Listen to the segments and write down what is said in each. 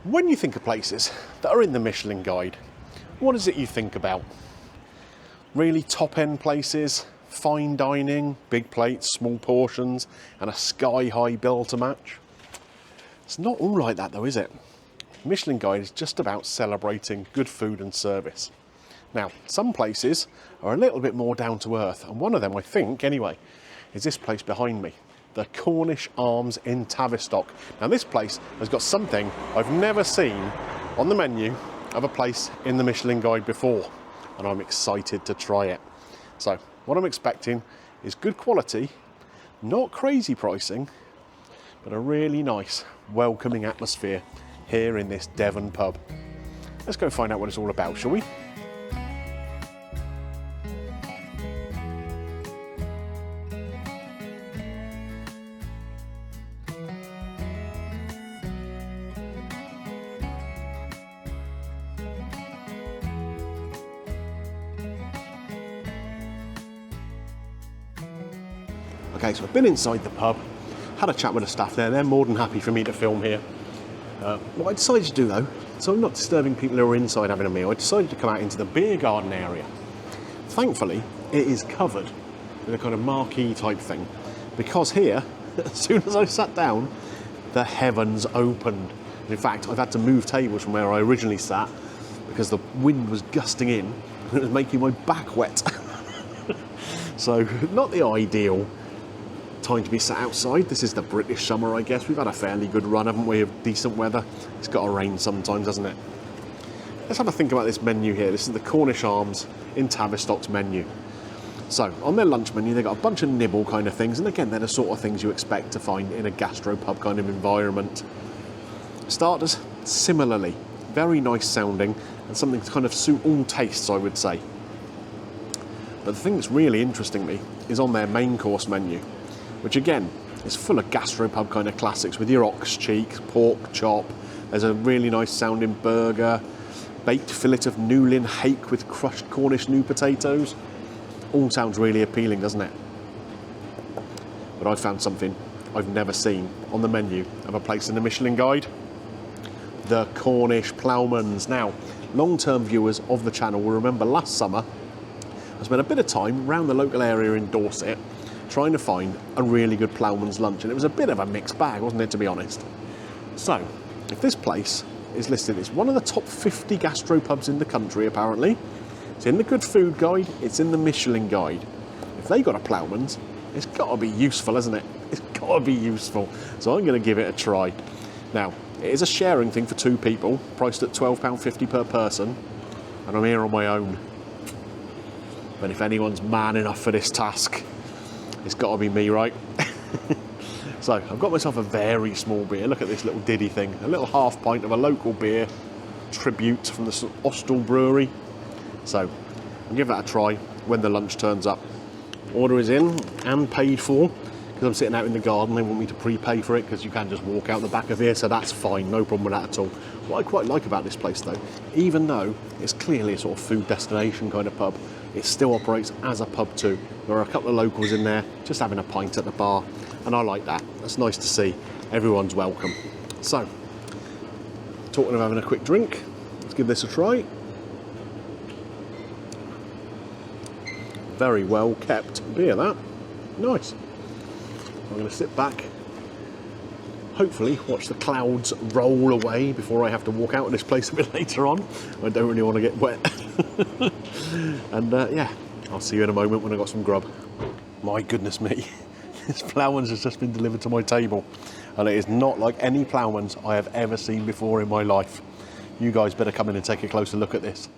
When you think of places that are in the Michelin Guide, what is it you think about? Really top-end places, fine dining, big plates, small portions, and a sky-high bill to match? It's not all like that though, is it? Michelin Guide is just about celebrating good food and service. Now, some places are a little bit more down to earth, and one of them, I think, anyway, is this place behind me, the Cornish Arms in Tavistock. Now, this place has got something I've never seen on the menu of a place in the Michelin Guide before, and I'm excited to try it. So, what I'm expecting is good quality, not crazy pricing, but a really nice, welcoming atmosphere here in this Devon pub. Let's go find out what it's all about, shall we? Okay, so I've been inside the pub, had a chat with the staff there. They're more than happy for me to film here. What I decided to do though, so I'm not disturbing people who are inside having a meal, I decided to come out into the beer garden area. Thankfully, it is covered with a kind of marquee type thing, because here, as soon as I sat down, the heavens opened. In fact, I've had to move tables from where I originally sat because the wind was gusting in and it was making my back wet. So, not the ideal time to be sat outside. This is the British summer, I guess. We've had a fairly good run, haven't we, of decent weather. It's got to rain sometimes, hasn't it? Let's have a think about this menu here. This is the Cornish Arms in Tavistock's menu. So, on their lunch menu, they've got a bunch of nibble kind of things, and again, they're the sort of things you expect to find in a gastropub kind of environment. Starters, similarly, very nice sounding, and something to kind of suit all tastes, I would say. But the thing that's really interesting me is on their main course menu, which again is full of gastropub kind of classics with your ox cheek, pork chop. There's a really nice sounding burger, baked fillet of Newlyn hake with crushed Cornish new potatoes. All sounds really appealing, doesn't it? But I found something I've never seen on the menu of a place in the Michelin Guide. The Cornish Ploughmans. Now, long-term viewers of the channel will remember last summer I spent a bit of time around the local area in Dorset trying to find a really good ploughman's lunch, and it was a bit of a mixed bag, wasn't it, to be honest? So, if this place is listed as one of the top 50 gastropubs in the country, apparently, it's in the Good Food Guide, it's in the Michelin Guide. If they got a ploughman's, it's got to be useful, hasn't it? It's got to be useful. So I'm going to give it a try. Now, it is a sharing thing for two people, priced at £12.50 per person, and I'm here on my own. But if anyone's man enough for this task, it's got to be me, right? So I've got myself a very small beer. Look at this little diddy thing. A little half pint of a local beer tribute from the Ostal Brewery. So I'll give that a try when the lunch turns up. Order is in and paid for. Because I'm sitting out in the garden, they want me to prepay for it because you can just walk out the back of here, so that's fine, no problem with that at all. What I quite like about this place though, even though it's clearly a sort of food destination kind of pub, it still operates as a pub too. There are a couple of locals in there just having a pint at the bar, and I like that. That's nice to see. Everyone's welcome. So, talking of having a quick drink, let's give this a try. Very well kept beer, that. Nice. I'm going to sit back, hopefully watch the clouds roll away before I have to walk out of this place a bit later on. I don't really want to get wet. And yeah, I'll see you in a moment when I've got some grub. My goodness me, this ploughman's has just been delivered to my table, and it is not like any ploughman's I have ever seen before in my life. You guys better come in and take a closer look at this.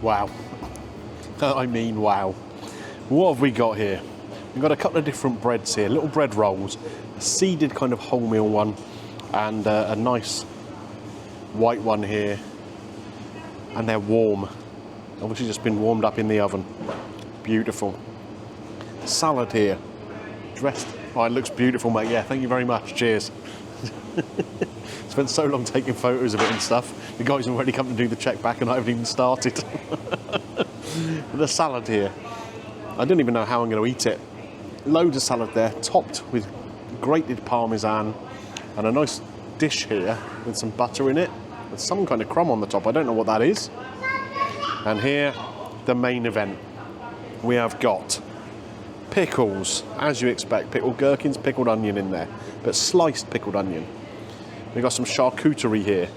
Wow. I mean, wow. What have we got here? We've got a couple of different breads here, little bread rolls, a seeded kind of wholemeal one, and a nice white one here. And they're warm. Obviously just been warmed up in the oven. Beautiful. Salad here. Dressed. Oh, it looks beautiful, mate. Yeah, thank you very much. Cheers. Spent so long taking photos of it and stuff. The guys have already come to do the check back and I haven't even started. The salad here. I don't even know how I'm going to eat it. Loads of salad there, topped with grated parmesan and a nice dish here with some butter in it with some kind of crumb on the top. I don't know what that is. And here, the main event. We have got pickles, as you expect, pickled gherkins, pickled onion in there, but sliced pickled onion. We've got some charcuterie here.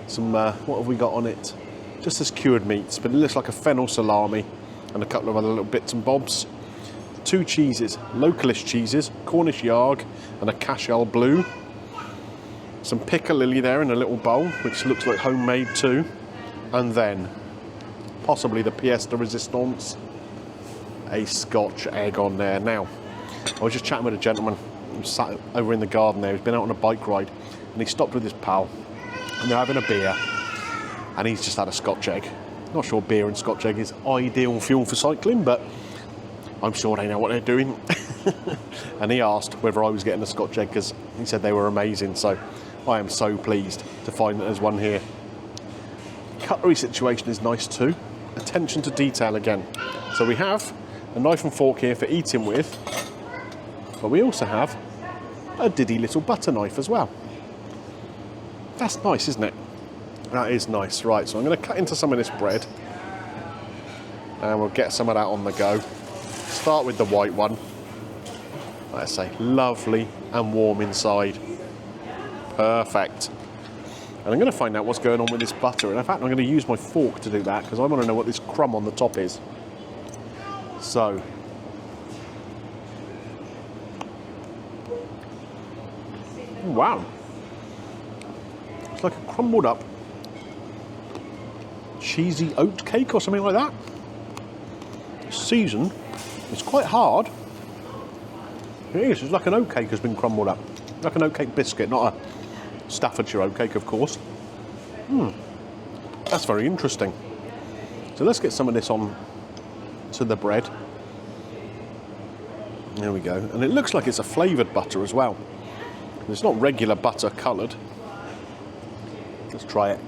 Some, what have we got on it? Just as cured meats, but it looks like a fennel salami and a couple of other little bits and bobs. 2 cheeses, localist cheeses, Cornish yarg and a cashel bleu. Some piccalilli there in a little bowl, which looks like homemade too. And then, possibly the pièce de résistance, a Scotch egg on there. Now, I was just chatting with a gentleman who sat over in the garden there. He's been out on a bike ride and he stopped with his pal and they're having a beer and he's just had a Scotch egg. Not sure beer and Scotch egg is ideal fuel for cycling, but I'm sure they know what they're doing. And he asked whether I was getting a Scotch egg because he said they were amazing, so I am so pleased to find that there's one here. Cutlery situation is nice too. Attention to detail again. So we have a knife and fork here for eating with, but we also have a diddy little butter knife as well. That's nice, isn't it? That is nice. Right, so I'm going to cut into some of this bread and we'll get some of that on the go. Start with the white one. Like I say, lovely and warm inside. Perfect. And I'm going to find out what's going on with this butter. And in fact, I'm going to use my fork to do that because I want to know what this crumb on the top is. So, wow. It's like a crumbled up cheesy oat cake or something like that. It's seasoned. It's quite hard. It is. It's like an oat cake has been crumbled up. Like an oat cake biscuit, not a Staffordshire oat cake, of course. That's very interesting. So let's get some of this on to the bread. There we go. And it looks like it's a flavoured butter as well. It's not regular butter coloured. Let's try it.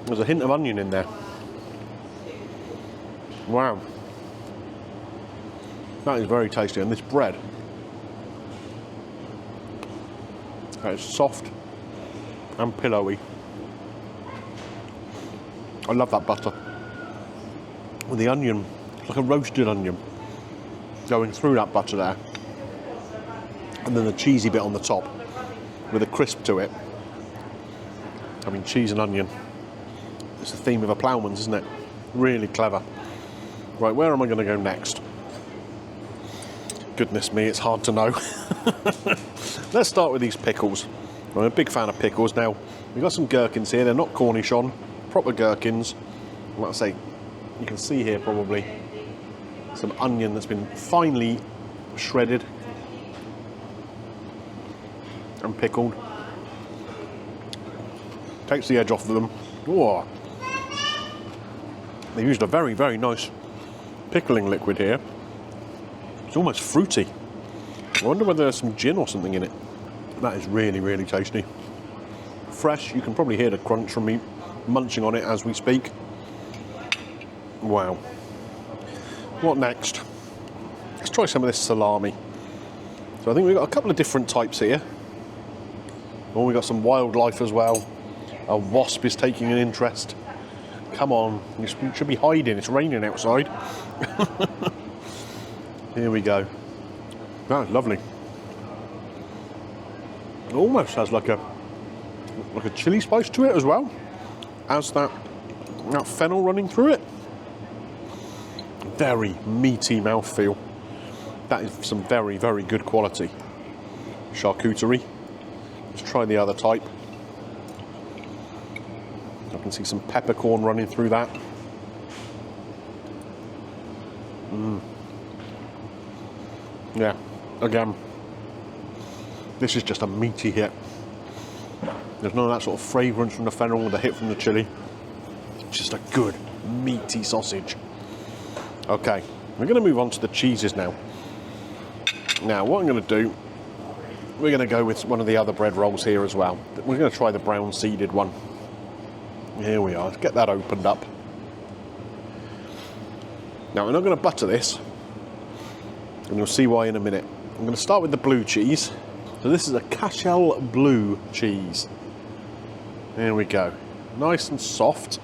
There's a hint of onion in there. Wow. That is very tasty. And this bread, it's soft and pillowy. I love that butter. With the onion, it's like a roasted onion going through that butter there. And then the cheesy bit on the top with a crisp to it. I mean, cheese and onion. It's the theme of a ploughman's, isn't it? Really clever. Right, where am I going to go next? Goodness me, it's hard to know. Let's start with these pickles. I'm a big fan of pickles. Now, we've got some gherkins here. They're not Cornish on, proper gherkins. Like I say, you can see here probably some onion that's been finely shredded and pickled. Takes the edge off of them. Whoa. They used a very, very nice pickling liquid here. It's almost fruity. I wonder whether there's some gin or something in it. That is really, really tasty. Fresh, you can probably hear the crunch from me munching on it as we speak. Wow. What next? Let's try some of this salami. So I think we've got a couple of different types here. Oh, we've got some wildlife as well. A wasp is taking an interest. Come on, you should be hiding, it's raining outside. Here we go. That's lovely. It almost has like a chili spice to it as well, as that fennel running through it. Very meaty mouthfeel. That is some very, very good quality charcuterie. Let's try the other type. I can see some peppercorn running through that. Yeah, again, this is just a meaty hit. There's none of that sort of fragrance from the fennel or the hit from the chilli. Just a good, meaty sausage. Okay, We're going to move on to the cheeses now. Now, what I'm going to do, we're going to go with one of the other bread rolls here as well. We're going to try the brown seeded one. Here we are. Let's get that opened up. Now, we're not going to butter this, and you'll see why in a minute. I'm going to start with the blue cheese. So this is a Cashel blue cheese. There we go. Nice and soft.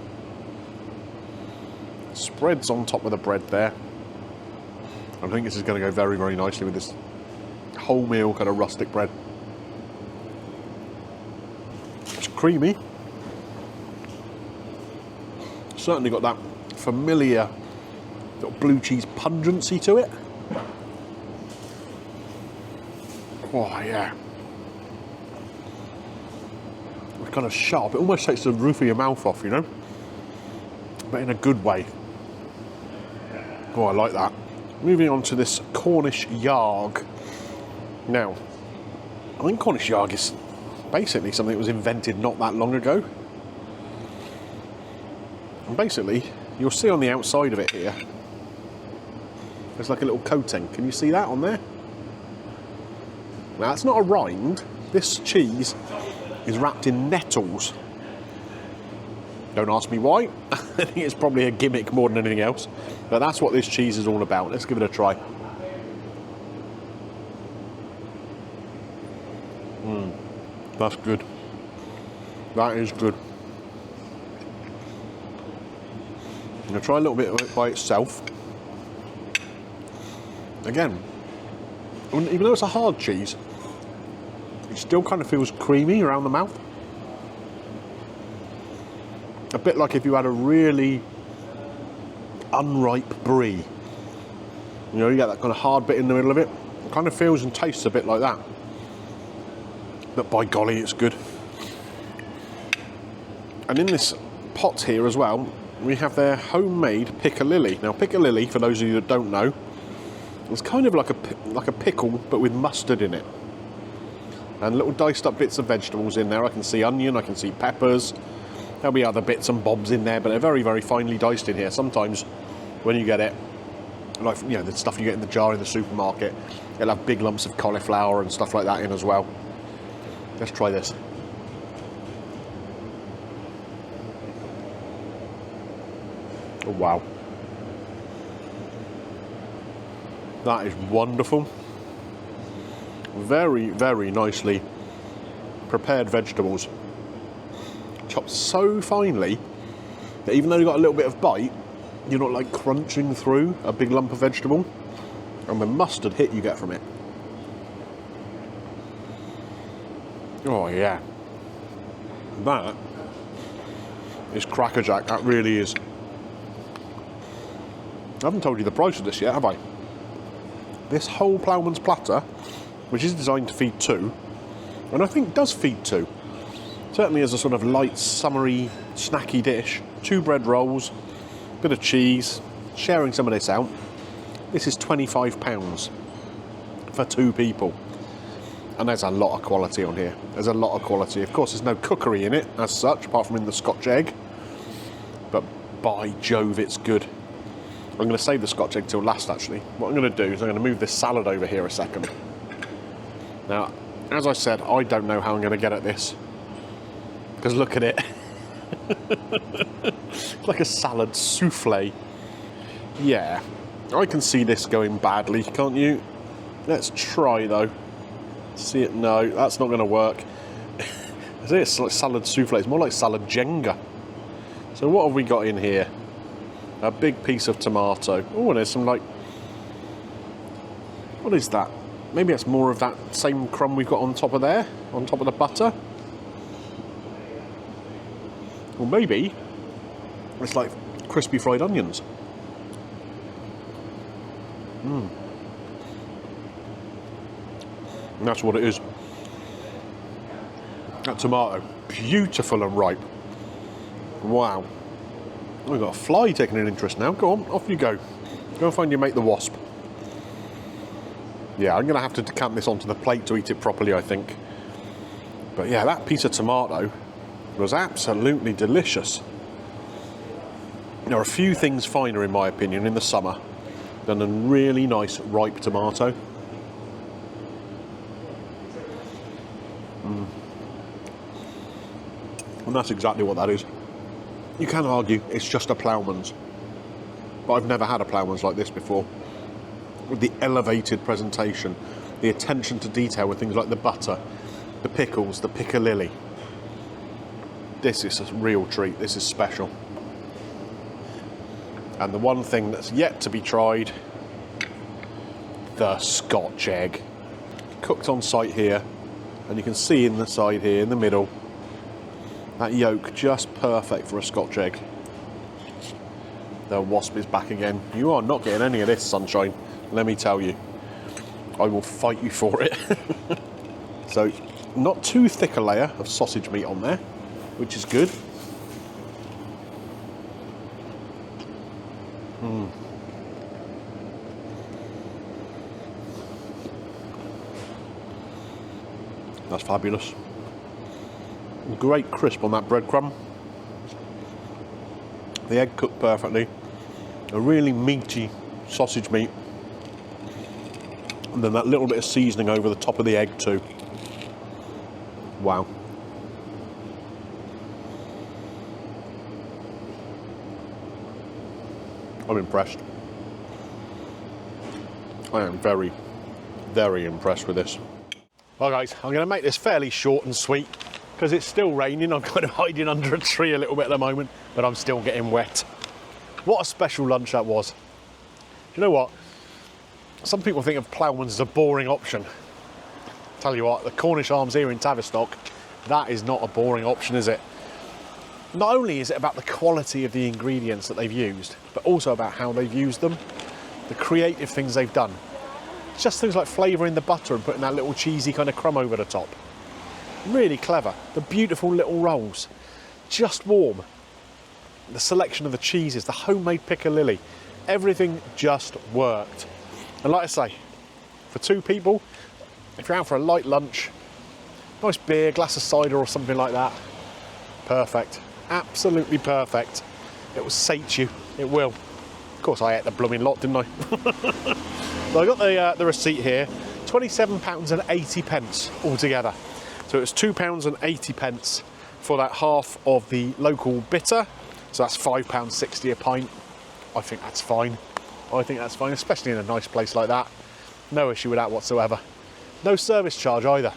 Spreads on top of the bread there. I think this is going to go very, very nicely with this wholemeal kind of rustic bread. It's creamy. Certainly got that familiar sort of blue cheese pungency to it. Oh yeah. It's kind of sharp. It almost takes the roof of your mouth off, you know? But in a good way. Oh, I like that. Moving on to this Cornish yarg. Now, I think Cornish yarg is basically something that was invented not that long ago. And basically, you'll see on the outside of it here, there's like a little coating. Can you see that on there? Now, it's not a rind. This cheese is wrapped in nettles. Don't ask me why. I think it's probably a gimmick more than anything else. But that's what this cheese is all about. Let's give it a try. That's good. That is good. I'm going to try a little bit of it by itself. Again, even though it's a hard cheese, it still kind of feels creamy around the mouth. A bit like if you had a really unripe brie. You know, you get that kind of hard bit in the middle of it. It kind of feels and tastes a bit like that. But by golly, it's good. And in this pot here as well, we have their homemade piccalilli. Now, piccalilli, for those of you that don't know, is kind of like a pickle, but with mustard in it. And little diced up bits of vegetables in there. I can see onion, I can see peppers. There'll be other bits and bobs in there, but they're very, very finely diced in here. Sometimes when you get it, like, you know, the stuff you get in the jar in the supermarket, it'll have big lumps of cauliflower and stuff like that in as well. Let's try this. Oh, wow. That is wonderful. Very, very nicely prepared vegetables. Chopped so finely that even though you've got a little bit of bite, you're not like crunching through a big lump of vegetable. And the mustard hit you get from it. Oh yeah. That is crackerjack, that really is. I haven't told you the price of this yet, have I? This whole ploughman's platter, which is designed to feed two, and I think does feed two. Certainly as a sort of light, summery, snacky dish. 2 bread rolls, bit of cheese, sharing some of this out. This is £25 for 2 people. And there's a lot of quality on here. There's a lot of quality. Of course, there's no cookery in it as such, apart from in the Scotch egg. But by Jove, it's good. I'm going to save the Scotch egg till last, actually. What I'm going to do is I'm going to move this salad over here a second. Now, as I said, I don't know how I'm going to get at this. Because look at it. It's like a salad souffle. Yeah, I can see this going badly, can't you? Let's try, though. See it? No, that's not going to work. I say it's like salad souffle. It's more like salad Jenga. So what have we got in here? A big piece of tomato. Oh, and there's some like... What is that? Maybe that's more of that same crumb we've got on top of there, on top of the butter. Or maybe it's like crispy fried onions. And that's what it is. That tomato, beautiful and ripe. Wow. We've got a fly taking an interest now. Go on, off you go. Go and find your mate the wasp. Yeah, I'm going to have to decant this onto the plate to eat it properly, I think. But yeah, that piece of tomato was absolutely delicious. There are a few things finer, in my opinion, in the summer then a really nice ripe tomato. And that's exactly what that is. You can argue it's just a ploughman's, but I've never had a ploughman's like this before. With the elevated presentation, the attention to detail with things like the butter, the pickles, the piccalilli. This is a real treat. This is special. And the one thing that's yet to be tried, the Scotch egg. Cooked on site here, and you can see in the side here, in the middle, that yolk just perfect for a Scotch egg. The wasp is back again. You are not getting any of this, sunshine, let me tell you. I will fight you for it. So, not too thick a layer of sausage meat on there, which is good. That's fabulous. Great crisp on that breadcrumb. The egg cooked perfectly. A really meaty sausage meat. And then that little bit of seasoning over the top of the egg too. Wow. I'm impressed. I am very, very impressed with this. Well guys, I'm going to make this fairly short and sweet because it's still raining. I'm kind of hiding under a tree a little bit at the moment, but I'm still getting wet. What a special lunch that was. You know what? Some people think of ploughman's as a boring option. Tell you what, the Cornish Arms here in Tavistock, that is not a boring option, is it? Not only is it about the quality of the ingredients that they've used, but also about how they've used them, the creative things they've done. Just things like flavouring the butter and putting that little cheesy kind of crumb over the top. Really clever. The beautiful little rolls, just warm. The selection of the cheeses, the homemade piccalilli, everything just worked. And like I say, for two people, if you're out for a light lunch, nice beer, glass of cider or something like that, perfect. Absolutely perfect. It will sate you, it will. Of course I ate the blooming lot, didn't I? So I got the receipt here, £27.80 altogether. So it's £2.80 for that half of the local bitter. So that's £5.60 a pint. I think that's fine. I think that's fine, especially in a nice place like that. No issue with that whatsoever. No service charge either.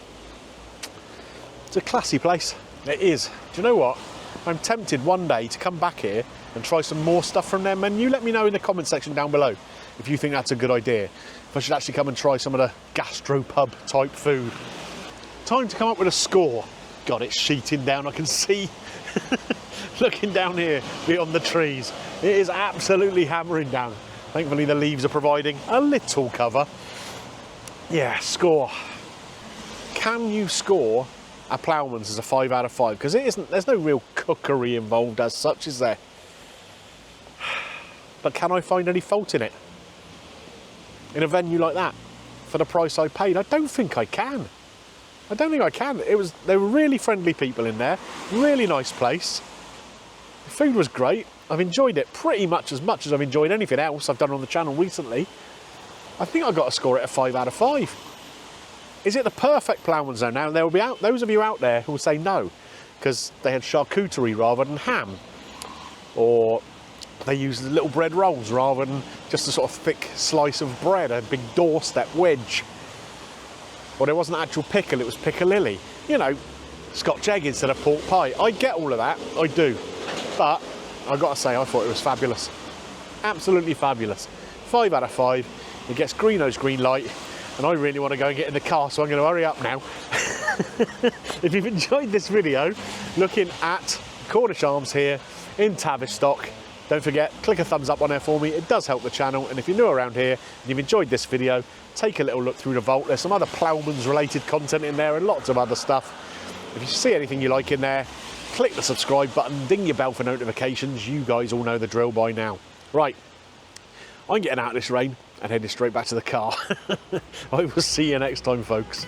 It's a classy place. It is. Do you know what? I'm tempted one day to come back here and try some more stuff from their menu. Let me know in the comment section down below if you think that's a good idea. If I should actually come and try some of the gastropub type food. Time to come up with a score. God, it's sheeting down, I can see. Looking down here beyond the trees. It is absolutely hammering down. Thankfully the leaves are providing a little cover. Yeah, score. Can you score a ploughman's as a 5 out of 5? Because it isn't, there's no real cookery involved as such, is there? But can I find any fault in it? In a venue like that, for the price I paid? I don't think I can. I don't think I can. They were really friendly people in there, really nice place. The food was great. I've enjoyed it pretty much as I've enjoyed anything else I've done on the channel recently. I think I've got to score it a 5 out of 5. Is it the perfect ploughman's though? Now there will be those of you out there who will say no, because they had charcuterie rather than ham, or they used the little bread rolls rather than just a sort of thick slice of bread, a big doorstep wedge. Or there wasn't actual pickle, it was piccalilli. You know, Scotch egg instead of pork pie. I get all of that, I do. But I've got to say, I thought it was fabulous. Absolutely fabulous. 5 out of 5. It gets Greeno's green light. And I really want to go and get in the car, so I'm going to hurry up now. If you've enjoyed this video, looking at Cornish Arms here in Tavistock, don't forget, click a thumbs up on there for me. It does help the channel. And if you're new around here and you've enjoyed this video, take a little look through the vault. There's some other ploughman's related content in there and lots of other stuff. If you see anything you like in there, click the subscribe button, ding your bell for notifications. You guys all know the drill by now. Right, I'm getting out of this rain and heading straight back to the car. I will see you next time, folks.